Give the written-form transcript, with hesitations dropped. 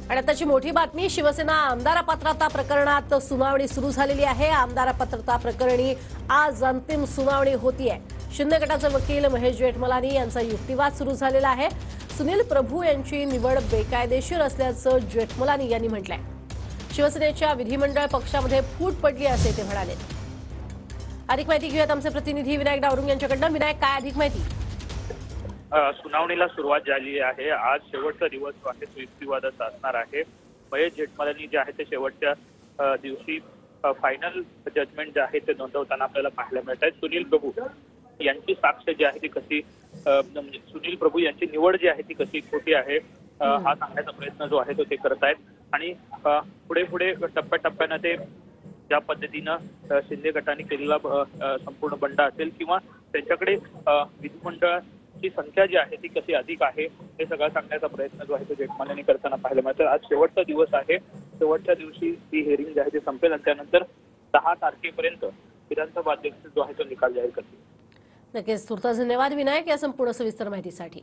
आणि आताची मोठी बातमी, शिवसेना आमदार पात्रता प्रकरणात सुनावणी सुरू झालेली आहे। आमदार पात्रता प्रकरणी आज अंतिम सुनावणी होतीये। शिंदे गटाचे वकील महेश जेठमलानी यांचा युक्तिवाद सुरू झालेला आहे। सुनील प्रभू यांची निवड बेकायदेशीर असल्याचं जेठमलानी यांनी म्हटलंय। शिवसेनेच्या विधिमंडळ पक्षामध्ये फूट पडली असे ते म्हणाले। अधिक माहिती घेऊयात आमचे प्रतिनिधी विनायक डावरुंग यांच्याकडून। विनायक, काय अधिक माहिती? सुनावणीला सुरुवात झाली आहे। आज शेवटचा दिवस आहे, तो युक्तिवादाचा असणार आहे। महेश जेठमलानी जे आहे ते शेवटच्या दिवशी फायनल जजमेंट जे आहे ते नोंदवताना आपल्याला पाहायला मिळत आहे। सुनील प्रभू यांची साक्ष जी आहे ती कशी, म्हणजे सुनील प्रभू यांची निवड जी आहे ती कशी खोटी आहे हा सांगण्याचा प्रयत्न जो आहे तो ते करत आहेत। आणि पुढे पुढे टप्प्याटप्प्यानं ते ज्या पद्धतीनं शिंदे गटाने केलेला संपूर्ण बंड असेल किंवा त्यांच्याकडे विधिमंडळाची संख्या जी आहे ती कशी अधिक आहे हे सगळं सांगण्याचा प्रयत्न जो आहे तो जेठमलानी करताना पाहायला मिळतं। आज शेवटचा दिवस आहे। शेवटच्या दिवशी ही हिअरिंग जी आहे ती संपेल आणि त्यानंतर 10 तारखेपर्यंत विधानसभा अध्यक्ष जो आहे तो निकाल जाहीर करतील। नक्कीच, तुर्तास धन्यवाद विनायक या संपूर्ण सविस्तर माहितीसाठी।